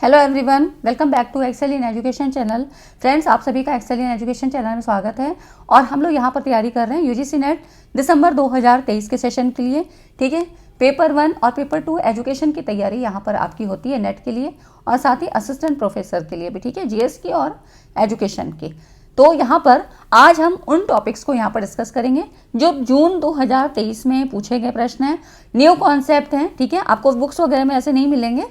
Hello everyone, welcome back to Excel in Education channel. Friends, आप सभी का Excel in Education channel में स्वागत है। और हम लोग यहाँ पर तैयारी कर रहे हैं यूजीसी नेट दिसंबर 2023 के सेशन के लिए। ठीक है, पेपर 1 और पेपर 2 एजुकेशन की तैयारी यहाँ पर आपकी होती है नेट के लिए, और साथ ही असिस्टेंट प्रोफेसर के लिए भी। ठीक है, जीएस की और एजुकेशन की। तो यहाँ पर आज हम उन टॉपिक्स को यहाँ पर डिस्कस करेंगे जो जून 2023 में पूछे गए प्रश्न हैं, न्यू कॉन्सेप्ट हैं। ठीक है, आपको बुक्स वगैरह में ऐसे नहीं मिलेंगे,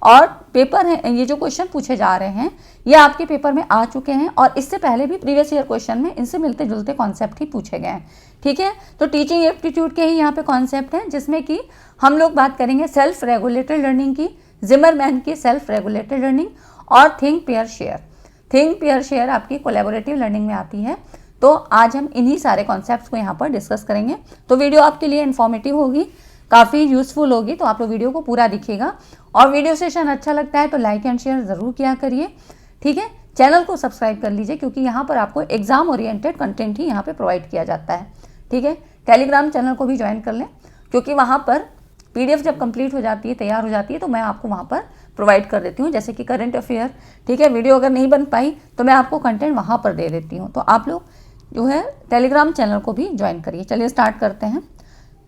और पेपर है, ये जो क्वेश्चन पूछे जा रहे हैं ये आपके पेपर में आ चुके हैं, और इससे पहले भी प्रीवियस ईयर क्वेश्चन में इनसे मिलते जुलते कॉन्सेप्ट ही पूछे गए हैं। ठीक है, तो टीचिंग एप्टीट्यूड के ही यहाँ पे कॉन्सेप्ट हैं, जिसमें कि हम लोग बात करेंगे सेल्फ रेगुलेटेड लर्निंग की, जिमरमैन की सेल्फ रेगुलेटेड लर्निंग, और think pair share. Think pair share आपकी कोलैबोरेटिव लर्निंग में आती है। तो आज हम इन्हीं सारे कॉन्सेप्ट्स को यहाँ पर डिस्कस करेंगे। तो वीडियो आपके लिए इन्फॉर्मेटिव होगी, काफ़ी यूजफुल होगी, तो आप लोग वीडियो को पूरा दिखिएगा। और वीडियो सेशन अच्छा लगता है तो लाइक एंड शेयर ज़रूर किया करिए। ठीक है, चैनल को सब्सक्राइब कर लीजिए, क्योंकि यहाँ पर आपको एग्जाम ओरिएंटेड कंटेंट ही यहाँ पे प्रोवाइड किया जाता है। ठीक है, टेलीग्राम चैनल को भी ज्वाइन कर लें, क्योंकि वहाँ पर पीडीएफ जब कंप्लीट हो जाती है, तैयार हो जाती है, तो मैं आपको वहाँ पर प्रोवाइड कर देती हूँ, जैसे कि करंट अफेयर। ठीक है, वीडियो अगर नहीं बन पाई तो मैं आपको कंटेंट वहाँ पर दे देती हूँ। तो आप लोग जो है टेलीग्राम चैनल को भी ज्वाइन करिए। चलिए स्टार्ट करते हैं।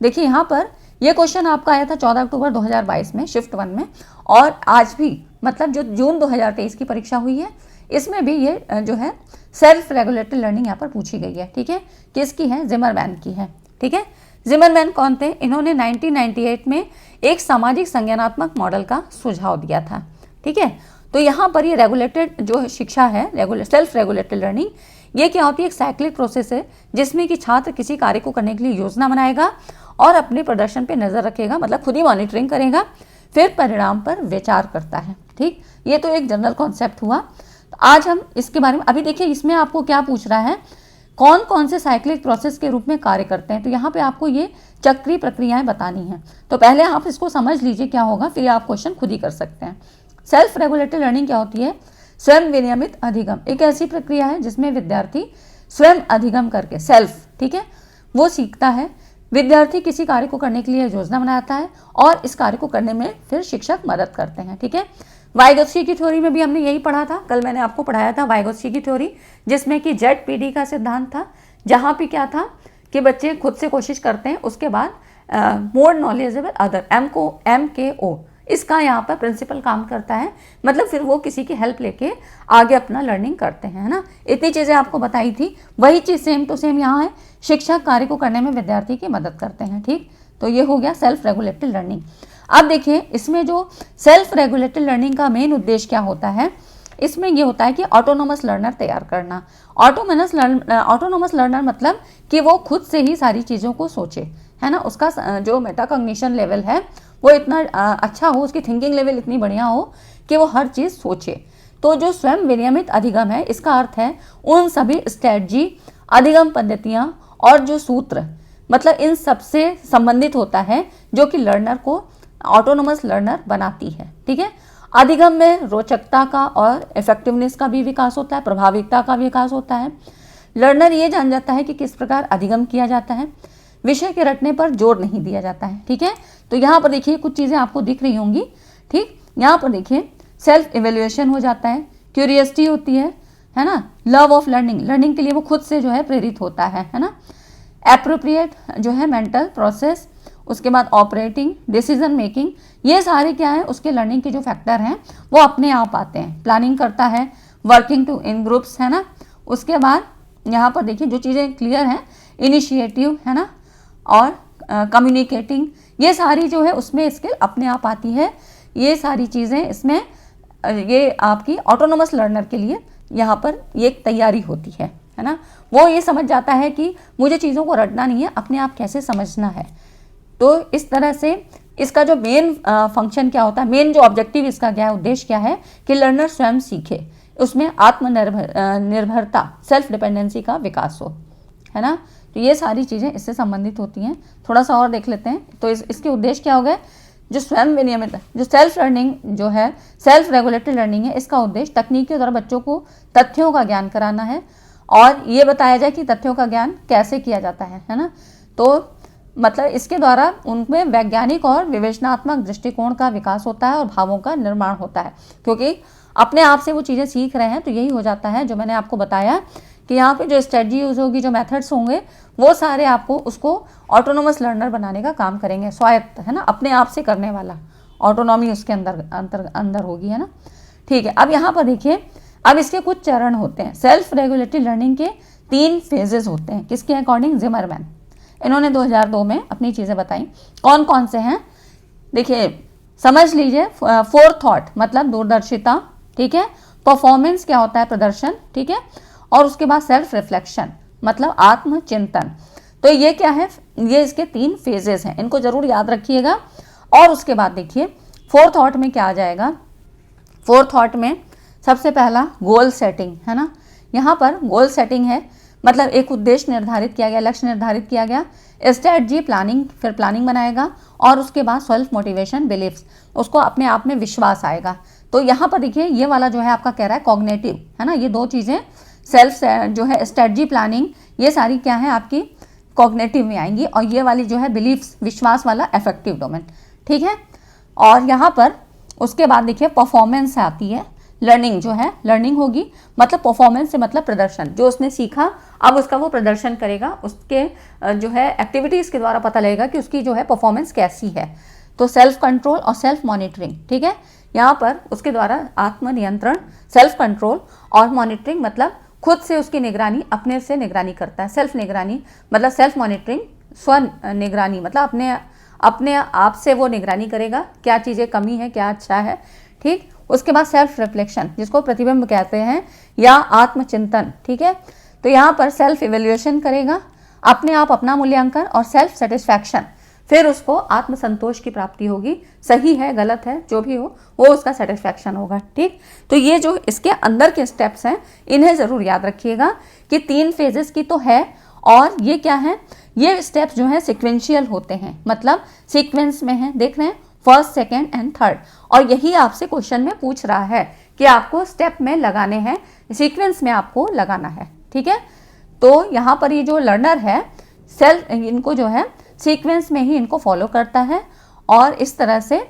देखिए, यहाँ पर ये क्वेश्चन आपका आया था 14 अक्टूबर 2022 में शिफ्ट 1 में, और आज भी मतलब जो जून 2023 की परीक्षा हुई है इसमें भी ये जो है सेल्फ रेगुलेटेड लर्निंग यहाँ पर पूछी गई है। ठीक है, किसकी है? जिमरमैन की है। ठीक है, जिमरमैन कौन थे? इन्होंने 1998 में एक सामाजिक संज्ञानात्मक मॉडल का सुझाव दिया था। ठीक है, तो यहाँ पर ये रेगुलेटेड जो शिक्षा है, सेल्फ रेगुलेटेड लर्निंग, ये क्या होती है? एक साइक्लिक प्रोसेस है, जिसमें कि छात्र किसी कार्य को करने के लिए योजना बनाएगा और अपने प्रदर्शन पे नजर रखेगा, मतलब खुद ही मॉनिटरिंग करेगा, फिर परिणाम पर विचार करता है। ठीक, ये तो एक जनरल कॉन्सेप्ट हुआ। तो आज हम इसके बारे में, अभी देखिए इसमें आपको क्या पूछ रहा है, कौन कौन से साइक्लिक प्रोसेस के रूप में कार्य करते हैं। तो यहाँ पे आपको ये चक्रीय प्रक्रियाएं बतानी हैं। तो पहले आप इसको समझ लीजिए क्या होगा, फिर आप क्वेश्चन खुद ही कर सकते हैं। सेल्फ रेगुलेटेड लर्निंग क्या होती है? स्वयं विनियमित अधिगम एक ऐसी प्रक्रिया है जिसमें विद्यार्थी स्वयं अधिगम करके, सेल्फ, ठीक है, वो सीखता है। विद्यार्थी किसी कार्य को करने के लिए योजना बनाता है और इस कार्य को करने में फिर शिक्षक मदद करते हैं। ठीक है, वाइगोत्स्की की थ्योरी में भी हमने यही पढ़ा था, कल मैंने आपको पढ़ाया था वाइगोत्स्की की थ्योरी, जिसमें कि ZPD का सिद्धांत था, जहाँ पे क्या था कि बच्चे खुद से कोशिश करते हैं, उसके बाद मोर नॉलेजेबल अदर, MKO, इसका यहाँ पर प्रिंसिपल काम करता है, मतलब फिर वो किसी की हेल्प लेके आगे अपना लर्निंग करते हैं, है ना। इतनी चीज़ें आपको बताई थी, वही चीज़ सेम टू सेम यहाँ है, शिक्षक कार्य को करने में विद्यार्थी की मदद करते हैं। ठीक, तो ये हो गया सेल्फ रेगुलेटेड लर्निंग। अब देखिए, इसमें जो सेल्फ रेगुलेटेड लर्निंग का मेन उद्देश्य क्या होता है, इसमें ये होता है कि ऑटोनोमस लर्नर तैयार करना। ऑटोनोमस लर्नर मतलब कि वो खुद से ही सारी चीज़ों को सोचे, है ना, उसका जो मेटाकॉग्निशन लेवल है वो इतना अच्छा हो, उसकी थिंकिंग लेवल इतनी बढ़िया हो कि वो हर चीज़ सोचे। तो जो स्वयं विनियमित अधिगम है, इसका अर्थ है उन सभी स्ट्रेटजी, अधिगम पद्धतियाँ और जो सूत्र, मतलब इन सब से संबंधित होता है, जो कि लर्नर को ऑटोनोमस लर्नर बनाती है। ठीक है, अधिगम में रोचकता का और इफेक्टिवनेस का भी विकास होता है, प्रभाविकता का विकास होता है। लर्नर ये जान जाता है कि किस प्रकार अधिगम किया जाता है, विषय के रटने पर जोर नहीं दिया जाता है। ठीक है, तो यहाँ पर देखिए कुछ चीज़ें आपको दिख रही होंगी। ठीक, यहाँ पर देखिए सेल्फ इवेल्युएशन हो जाता है, क्यूरियसिटी होती है ना, लव ऑफ लर्निंग, लर्निंग के लिए वो खुद से जो है प्रेरित होता है ना, एप्रोप्रिएट जो है मेंटल प्रोसेस, उसके बाद ऑपरेटिंग, डिसीजन मेकिंग, ये सारे क्या है उसके लर्निंग के जो फैक्टर हैं वो अपने आप आते हैं। प्लानिंग करता है, वर्किंग टू इन ग्रुप्स, है ना। उसके बाद यहाँ पर देखिए जो चीज़ें क्लियर हैं, इनिशिएटिव, है ना, और कम्युनिकेटिंग, ये सारी जो है उसमें स्किल अपने आप आती है। ये सारी चीज़ें इसमें ये आपकी ऑटोनोमस लर्नर के लिए यहाँ पर ये तैयारी होती है ना। वो ये समझ जाता है कि मुझे चीज़ों को रटना नहीं है, अपने आप कैसे समझना है। तो इस तरह से इसका जो मेन फंक्शन क्या होता है, मेन जो ऑब्जेक्टिव इसका क्या है, उद्देश्य क्या है कि लर्नर स्वयं सीखे, उसमें निर्भरता, सेल्फ डिपेंडेंसी का विकास हो, है ना। तो ये सारी चीज़ें इससे संबंधित होती हैं। थोड़ा सा और देख लेते हैं। तो इसके उद्देश्य क्या हो गए, जो स्वयं विनियमित, जो सेल्फ लर्निंग जो है, सेल्फ रेगुलेटेड लर्निंग है, इसका उद्देश्य तकनीक के द्वारा बच्चों को तथ्यों का ज्ञान कराना है, और ये बताया जाए कि तथ्यों का ज्ञान कैसे किया जाता है ना। तो मतलब इसके द्वारा उनमें वैज्ञानिक और विवेचनात्मक दृष्टिकोण का विकास होता है और भावों का निर्माण होता है, क्योंकि अपने आप से वो चीज़ें सीख रहे हैं। तो यही हो जाता है जो मैंने आपको बताया कि यहाँ पे जो स्ट्रेटजी यूज होगी, जो मेथड्स होंगे, वो सारे आपको उसको ऑटोनोमस लर्नर बनाने का काम करेंगे, स्वायत्त, है ना, अपने आप से करने वाला, ऑटोनॉमी उसके अंदर होगी, है ना। ठीक है, अब यहाँ पर देखिए, अब इसके कुछ चरण होते हैं। सेल्फ रेगुलेटरी लर्निंग के 3 फेजेस होते हैं, किसके अकॉर्डिंग? जिमरमैन। इन्होंने 2002 में अपनी चीज़ें बताई। कौन कौन से हैं? देखिए, समझ लीजिए, फोर थॉट मतलब दूरदर्शिता, ठीक है, परफॉर्मेंस क्या होता है? प्रदर्शन, ठीक है, और उसके बाद सेल्फ रिफ्लेक्शन मतलब आत्मचिंतन। तो ये क्या है? ये इसके 3 फेजेस हैं, इनको जरूर याद रखिएगा। और उसके बाद देखिए फोर्थ थॉट में क्या आ जाएगा? फोर्थ थॉट में सबसे पहला गोल सेटिंग, है ना। यहाँ पर गोल सेटिंग है, मतलब एक उद्देश्य निर्धारित किया गया, लक्ष्य निर्धारित किया गया, स्ट्रेटजी प्लानिंग, फिर प्लानिंग बनाएगा, और उसके बाद सेल्फ मोटिवेशन बिलीफ्स, उसको अपने आप में विश्वास आएगा। तो यहाँ पर देखिए, ये वाला जो है आपका कह रहा है कॉग्निटिव, है ना। ये 2 चीज़ें, सेल्फ जो है स्ट्रेटजी प्लानिंग, ये सारी क्या है आपकी कॉग्निटिव में आएंगी, और ये वाली जो है बिलीफ्स, विश्वास वाला अफेक्टिव डोमेन, ठीक है। और यहाँ पर उसके बाद देखिए परफॉर्मेंस आती है, लर्निंग जो है, लर्निंग होगी मतलब परफॉर्मेंस से मतलब प्रदर्शन, जो उसने सीखा अब उसका वो प्रदर्शन करेगा, उसके जो है एक्टिविटीज़ के द्वारा पता लगेगा कि उसकी जो है परफॉर्मेंस कैसी है। तो सेल्फ कंट्रोल और सेल्फ मॉनिटरिंग, ठीक है, यहाँ पर उसके द्वारा आत्मनियंत्रण, सेल्फ कंट्रोल और मॉनिटरिंग मतलब खुद से उसकी निगरानी, अपने से निगरानी करता है। सेल्फ निगरानी मतलब सेल्फ मॉनिटरिंग, स्व निगरानी मतलब अपने आप से वो निगरानी करेगा, क्या चीज़ें कमी है, क्या अच्छा है, ठीक। उसके बाद सेल्फ रिफ्लेक्शन, जिसको प्रतिबिंब कहते हैं, या आत्मचिंतन, ठीक है। तो यहाँ पर सेल्फ इवेल्युएशन करेगा, अपने आप अपना मूल्यांकन, और सेल्फ सेटिस्फैक्शन, फिर उसको आत्मसंतोष की प्राप्ति होगी, सही है गलत है जो भी हो वो उसका सेटिस्फैक्शन होगा, ठीक। तो ये जो इसके अंदर के स्टेप्स हैं, इन्हें ज़रूर याद रखिएगा कि 3 फेजेस की तो है, और ये क्या है, ये स्टेप्स जो हैं सिक्वेंशियल होते हैं, मतलब सीक्वेंस में है, देख रहे हैं, फर्स्ट, सेकेंड एंड थर्ड। और यही आपसे क्वेश्चन में पूछ रहा है कि आपको स्टेप में लगाने हैं, सीक्वेंस में आपको लगाना है, ठीक है। तो यहाँ पर ये जो लर्नर है, सेल्फ इनको जो है सीक्वेंस में ही इनको फॉलो करता है, और इस तरह से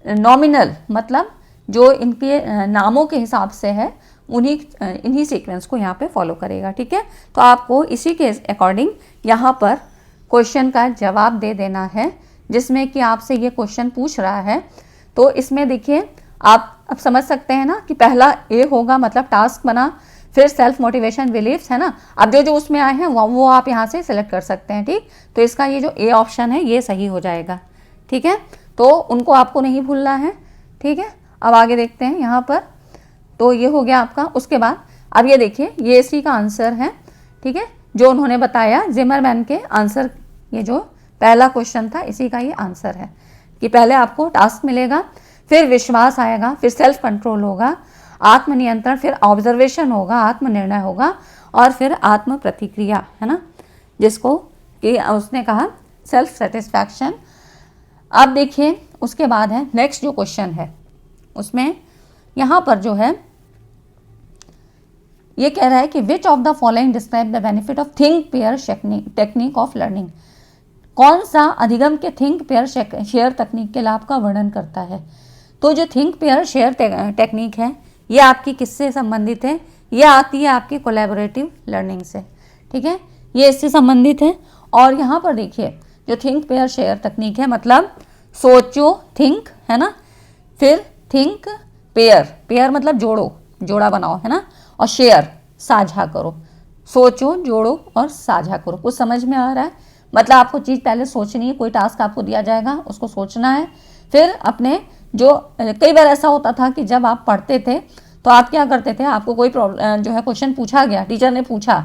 नॉमिनल मतलब जो इनके नामों के हिसाब से है, इन्हीं सीक्वेंस को यहाँ पे फॉलो करेगा, ठीक है। तो आपको इसी के अकॉर्डिंग यहाँ पर क्वेश्चन का जवाब दे देना है, जिसमें कि आपसे ये क्वेश्चन पूछ रहा है। तो इसमें देखिए, आप अब समझ सकते हैं ना कि पहला ए होगा, मतलब टास्क बना, फिर सेल्फ मोटिवेशन बिलीफ्स, है ना। अब जो उसमें आए हैं वो आप यहाँ से सिलेक्ट कर सकते हैं, ठीक। तो इसका ये जो ए ऑप्शन है ये सही हो जाएगा, ठीक है। तो उनको आपको नहीं भूलना है, ठीक है। अब आगे देखते हैं यहाँ पर, तो ये हो गया आपका। उसके बाद अब ये देखिए, ये इसी का आंसर है, ठीक है, जो उन्होंने बताया जिमरमैन के आंसर, ये जो पहला क्वेश्चन था इसी का ये आंसर है कि पहले आपको टास्क मिलेगा, फिर विश्वास आएगा, फिर सेल्फ कंट्रोल होगा, आत्मनियंत्रण, फिर ऑब्जर्वेशन होगा, आत्मनिर्णय होगा, और फिर आत्म प्रतिक्रिया, है ना, जिसको कि उसने कहा सेल्फ सेटिस्फैक्शन। अब देखिए उसके बाद है नेक्स्ट जो क्वेश्चन है, उसमें यहाँ पर जो है ये कह रहा है कि which of the following describe the benefit of think pair technique of learning. कौन सा अधिगम के थिंक पेयर शेयर तकनीक के लाभ का वर्णन करता है। तो जो थिंक पेयर शेयर टेक्निक है ये आपकी किससे संबंधित है? ये आती है आपकी कोलैबोरेटिव लर्निंग से, ठीक है, ये इससे संबंधित है। और यहाँ पर देखिए जो थिंक पेयर शेयर तकनीक है, मतलब सोचो, थिंक, है ना, फिर थिंक पेयर, पेयर मतलब जोड़ो, जोड़ा बनाओ, है ना, और शेयर साझा करो, सोचो, जोड़ो और साझा करो। कुछ समझ में आ रहा है? मतलब आपको चीज़ पहले सोचनी है, कोई टास्क आपको दिया जाएगा उसको सोचना है, फिर अपने जो कई बार ऐसा होता था कि जब आप पढ़ते थे तो आप क्या करते थे, आपको कोई प्रॉब्लम जो है क्वेश्चन पूछा गया, टीचर ने पूछा,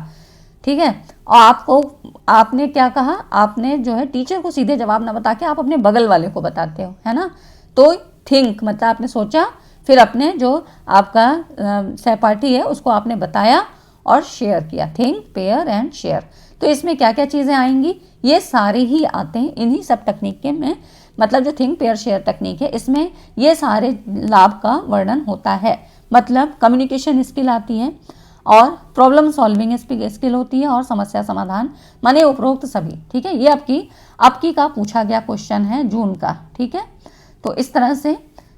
ठीक है, और आपने क्या कहा, आपने जो है टीचर को सीधे जवाब ना बता के आप अपने बगल वाले को बताते हो, है ना। तो थिंक मतलब आपने सोचा, फिर अपने जो आपका सहपाठी है उसको आपने बताया और शेयर किया, थिंक पेयर एंड शेयर। तो इसमें क्या क्या चीज़ें आएंगी, ये सारे ही आते हैं इन्हीं सब तकनीक के में, मतलब जो थिंक पेयर शेयर तकनीक है इसमें ये सारे लाभ का वर्णन होता है। मतलब कम्युनिकेशन स्किल आती है, और प्रॉब्लम सॉल्विंग स्किल होती है और समस्या समाधान, माने उपरोक्त सभी। ठीक है, ये आपकी का पूछा गया क्वेश्चन है जून का। ठीक है, तो इस तरह से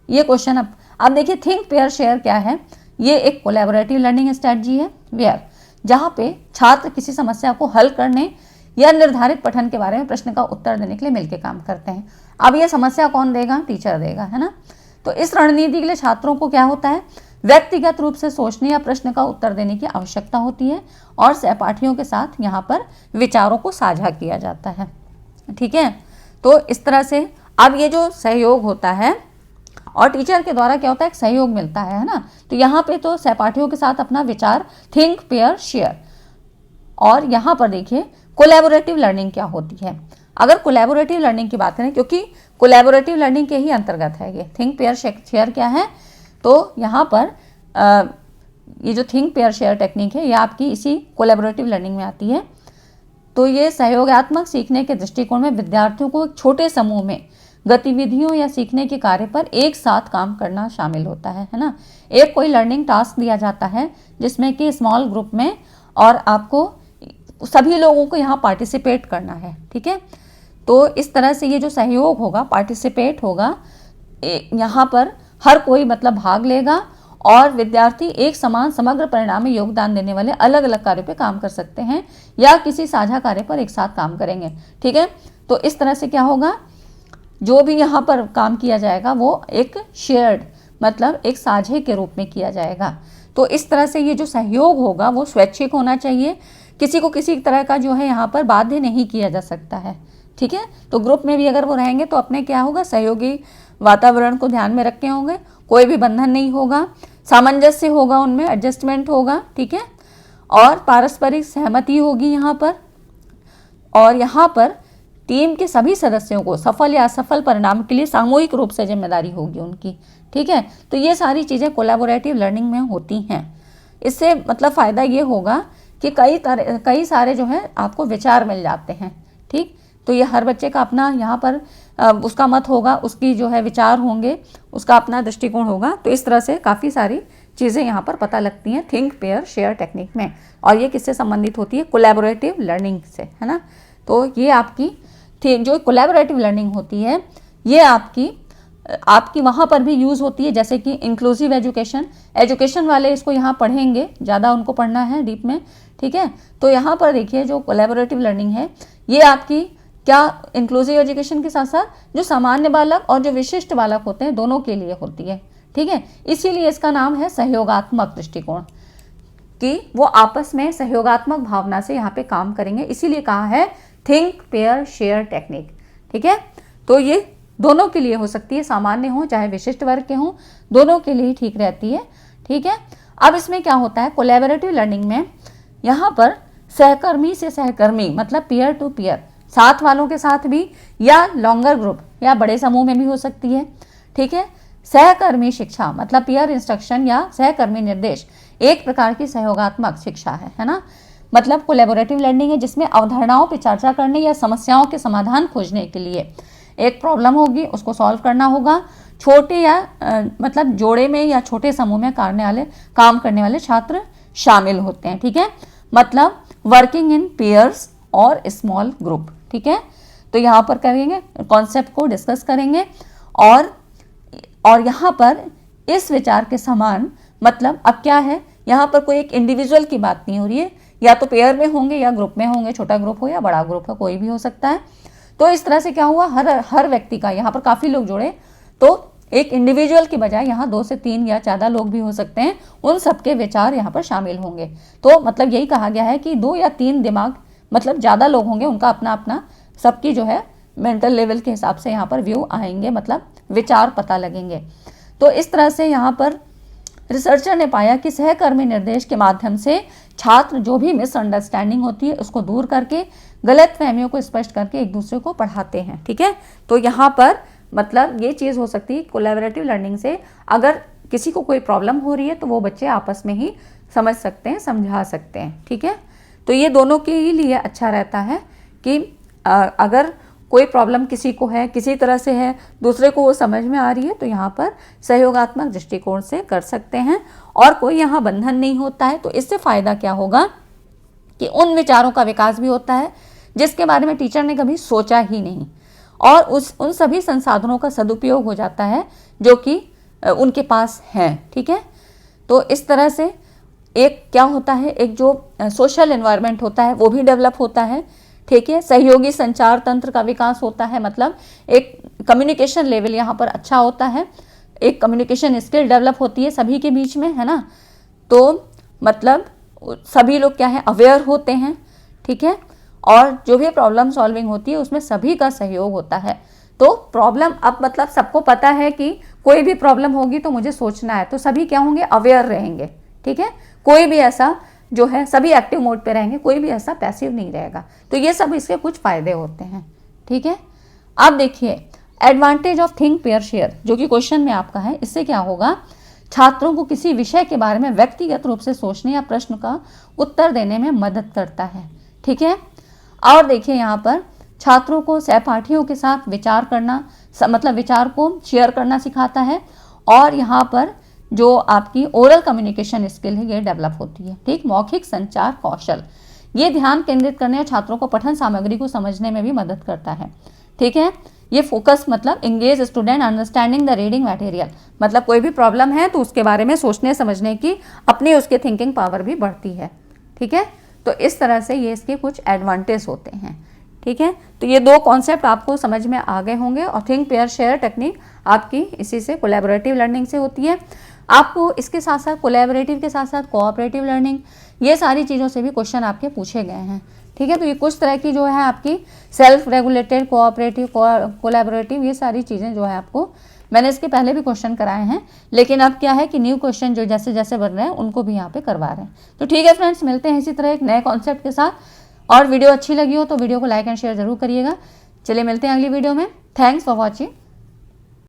ये क्वेश्चन अब देखिए थिंक पेयर शेयर क्या है। ये एक कोलैबोरेटिव लर्निंग स्ट्रेटजी है वेयर जहाँ पे छात्र किसी समस्या को हल करने या निर्धारित पठन के बारे में प्रश्न का उत्तर देने के लिए मिलकर काम करते हैं। अब ये समस्या कौन देगा? टीचर देगा, है ना। तो इस रणनीति के लिए छात्रों को क्या होता है? व्यक्तिगत रूप से सोचने या प्रश्न का उत्तर देने की आवश्यकता होती है और सहपाठियों के साथ यहाँ पर विचारों को साझा किया जाता है। ठीक है, तो इस तरह से अब ये जो सहयोग होता है और टीचर के द्वारा क्या होता है? एक सहयोग मिलता है ना। तो यहाँ पे तो सहपाठियों के साथ अपना विचार थिंक पेयर शेयर। और यहाँ पर देखिए कोलैबोरेटिव लर्निंग क्या होती है। अगर कोलैबोरेटिव लर्निंग की बात करें, क्योंकि कोलैबोरेटिव लर्निंग के ही अंतर्गत है ये। थिंक पेयर शेयर क्या है? तो यहाँ पर ये जो थिंक पेयर शेयर टेक्निक है ये आपकी इसी कोलैबोरेटिव लर्निंग में आती है। तो ये सहयोगात्मक सीखने के दृष्टिकोण में विद्यार्थियों को एक छोटे समूह में गतिविधियों या सीखने के कार्य पर एक साथ काम करना शामिल होता है ना। एक कोई लर्निंग टास्क दिया जाता है जिसमें कि स्मॉल ग्रुप में और आपको सभी लोगों को यहाँ पार्टिसिपेट करना है। ठीक है, तो इस तरह से ये जो सहयोग होगा, पार्टिसिपेट होगा, यहाँ पर हर कोई मतलब भाग लेगा और विद्यार्थी एक समान समग्र परिणाम में योगदान देने वाले अलग अलग कार्यों पे काम कर सकते हैं या किसी साझा कार्य पर एक साथ काम करेंगे। ठीक है, तो इस तरह से क्या होगा? जो भी यहाँ पर काम किया जाएगा वो एक शेयर्ड मतलब एक साझे के रूप में किया जाएगा। तो इस तरह से ये जो सहयोग होगा वो स्वैच्छिक होना चाहिए, किसी को किसी तरह का जो है यहाँ पर बाध्य नहीं किया जा सकता है। ठीक है, तो ग्रुप में भी अगर वो रहेंगे तो अपने क्या होगा? सहयोगी वातावरण को ध्यान में रखे होंगे, कोई भी बंधन नहीं होगा, सामंजस्य होगा, उनमें एडजस्टमेंट होगा। ठीक है, और पारस्परिक सहमति होगी यहाँ पर, और यहाँ पर टीम के सभी सदस्यों को सफल या असफल परिणाम के लिए सामूहिक रूप से जिम्मेदारी होगी उनकी। ठीक है, तो ये सारी चीज़ें कोलैबोरेटिव लर्निंग में होती हैं। इससे मतलब फ़ायदा ये होगा कि कई सारे जो है आपको विचार मिल जाते हैं। ठीक, तो ये हर बच्चे का अपना यहाँ पर उसका मत होगा, उसकी जो है विचार होंगे, उसका अपना दृष्टिकोण होगा। तो इस तरह से काफ़ी सारी चीज़ें यहाँ पर पता लगती हैं थिंक पेयर शेयर टेक्निक में। और ये किससे संबंधित होती है? कोलैबोरेटिव लर्निंग से, है ना। तो ये आपकी जो कोलैबोरेटिव लर्निंग होती है ये आपकी वहाँ पर भी यूज़ होती है, जैसे कि इंक्लूसिव एजुकेशन वाले इसको यहाँ पढ़ेंगे, ज़्यादा उनको पढ़ना है डीप में। ठीक है, तो यहाँ पर देखिए जो कोलैबोरेटिव लर्निंग है ये आपकी क्या इंक्लूसिव एजुकेशन के साथ साथ जो सामान्य बालक और जो विशिष्ट बालक होते हैं दोनों के लिए होती है। ठीक है, इसीलिए इसका नाम है सहयोगात्मक दृष्टिकोण, कि वो आपस में सहयोगात्मक भावना से यहाँ पे काम करेंगे, इसीलिए कहा है थिंक पेयर शेयर टेक्निक। ठीक है, तो ये दोनों के लिए हो सकती है, सामान्य हो चाहे विशिष्ट वर्ग के हों, दोनों के लिए ठीक रहती है। ठीक है, अब इसमें क्या होता है? कोलैबोरेटिव लर्निंग में यहाँ पर सहकर्मी से सहकर्मी मतलब पीयर टू पीयर, साथ वालों के साथ भी या लॉन्गर ग्रुप या बड़े समूह में भी हो सकती है। ठीक है, सहकर्मी शिक्षा मतलब पीयर इंस्ट्रक्शन या सहकर्मी निर्देश एक प्रकार की सहयोगात्मक शिक्षा है ना। मतलब कोलैबोरेटिव लर्निंग है जिसमें अवधारणाओं पर चर्चा करने या समस्याओं के समाधान खोजने के लिए एक प्रॉब्लम होगी, उसको सॉल्व करना होगा। छोटे या मतलब जोड़े में या छोटे समूह में काम करने वाले छात्र शामिल होते हैं। ठीक है, मतलब वर्किंग इन पेयर्स और स्मॉल ग्रुप। ठीक है, तो यहाँ पर करेंगे, कॉन्सेप्ट को डिस्कस करेंगे और यहाँ पर इस विचार के समान मतलब अब क्या है, यहाँ पर कोई एक इंडिविजुअल की बात नहीं हो रही है, या तो पेयर में होंगे या ग्रुप में होंगे, छोटा ग्रुप हो या बड़ा ग्रुप हो, कोई भी हो सकता है। तो इस तरह से क्या हुआ, हर व्यक्ति का यहाँ पर काफ़ी लोग जुड़े, तो एक इंडिविजुअल की बजाय यहाँ 2 से 3 या ज़्यादा लोग भी हो सकते हैं, उन सबके विचार यहाँ पर शामिल होंगे। तो मतलब यही कहा गया है कि 2 या 3 दिमाग मतलब ज़्यादा लोग होंगे, उनका अपना अपना सबकी जो है मेंटल लेवल के हिसाब से यहाँ पर व्यू आएंगे, मतलब विचार पता लगेंगे। तो इस तरह से यहाँ पर रिसर्चर ने पाया कि सहकर्मी निर्देश के माध्यम से छात्र जो भी मिसअंडरस्टैंडिंग होती है उसको दूर करके गलत फहमियों को स्पष्ट करके एक दूसरे को पढ़ाते हैं। ठीक है, तो यहाँ पर मतलब ये चीज़ हो सकती है कोलैबोरेटिव लर्निंग से, अगर किसी को कोई प्रॉब्लम हो रही है तो वो बच्चे आपस में ही समझ सकते हैं, समझा सकते हैं। ठीक है, तो ये दोनों के ही लिए अच्छा रहता है कि अगर कोई प्रॉब्लम किसी को है, किसी तरह से है, दूसरे को वो समझ में आ रही है, तो यहाँ पर सहयोगात्मक दृष्टिकोण से कर सकते हैं और कोई यहाँ बंधन नहीं होता है। तो इससे फ़ायदा क्या होगा कि उन विचारों का विकास भी होता है जिसके बारे में टीचर ने कभी सोचा ही नहीं, और उन सभी संसाधनों का सदुपयोग हो जाता है जो कि उनके पास हैं। ठीक है, तो इस तरह से एक क्या होता है, एक जो सोशल एनवायरनमेंट होता है वो भी डेवलप होता है। ठीक है, सहयोगी संचार तंत्र का विकास होता है, मतलब एक कम्युनिकेशन लेवल यहाँ पर अच्छा होता है, एक कम्युनिकेशन स्किल डेवलप होती है सभी के बीच में, है ना। तो मतलब सभी लोग क्या है, अवेयर होते हैं। ठीक है, और जो भी प्रॉब्लम सॉल्विंग होती है उसमें सभी का सहयोग होता है। तो प्रॉब्लम अब मतलब सबको पता है कि कोई भी प्रॉब्लम होगी तो मुझे सोचना है, तो सभी क्या होंगे, अवेयर रहेंगे। ठीक है, कोई भी ऐसा जो है, सभी एक्टिव मोड पे रहेंगे, कोई भी ऐसा पैसिव नहीं रहेगा। तो ये सब इसके कुछ फायदे होते हैं। ठीक है, अब देखिए advantage of think pair share, जो कि क्वेश्चन में आपका है। इससे क्या होगा, छात्रों को किसी विषय के बारे में व्यक्तिगत रूप से सोचने या प्रश्न का उत्तर देने में मदद करता है। ठीक है, और देखिए यहाँ पर छात्रों को सहपाठियों के साथ विचार करना, मतलब विचार को शेयर करना सिखाता है, और यहाँ पर जो आपकी ओरल कम्युनिकेशन स्किल है ये डेवलप होती है। ठीक, मौखिक संचार कौशल, ये ध्यान केंद्रित करने और छात्रों को पठन सामग्री को समझने में भी मदद करता है। ठीक है, ये फोकस मतलब engage student understanding the reading material, मतलब कोई भी प्रॉब्लम है तो उसके बारे में सोचने समझने की अपनी उसके थिंकिंग पावर भी बढ़ती है। ठीक है, तो इस तरह से ये इसके कुछ एडवांटेज होते हैं। ठीक है, तो ये दो कॉन्सेप्ट आपको समझ में आ गए होंगे, और थिंक पेयर शेयर टेक्निक आपकी इसी से कोलैबोरेटिव लर्निंग से होती है। आपको इसके साथ साथ कोलैबोरेटिव के साथ साथ कोऑपरेटिव लर्निंग, ये सारी चीज़ों से भी क्वेश्चन आपके पूछे गए हैं। ठीक है, तो ये कुछ तरह की जो है आपकी सेल्फ रेगुलेटेड, कोऑपरेटिव, कोलैबोरेटिव, ये सारी चीज़ें जो है आपको मैंने इसके पहले भी क्वेश्चन कराए हैं, लेकिन अब क्या है कि न्यू क्वेश्चन जो जैसे जैसे बन रहे हैं उनको भी यहाँ पे करवा रहे हैं। तो ठीक है फ्रेंड्स, मिलते हैं इसी तरह एक नए कॉन्सेप्ट के साथ, और वीडियो अच्छी लगी हो तो वीडियो को लाइक एंड शेयर जरूर करिएगा। चलिए मिलते हैं अगली वीडियो में। Thanks for watching.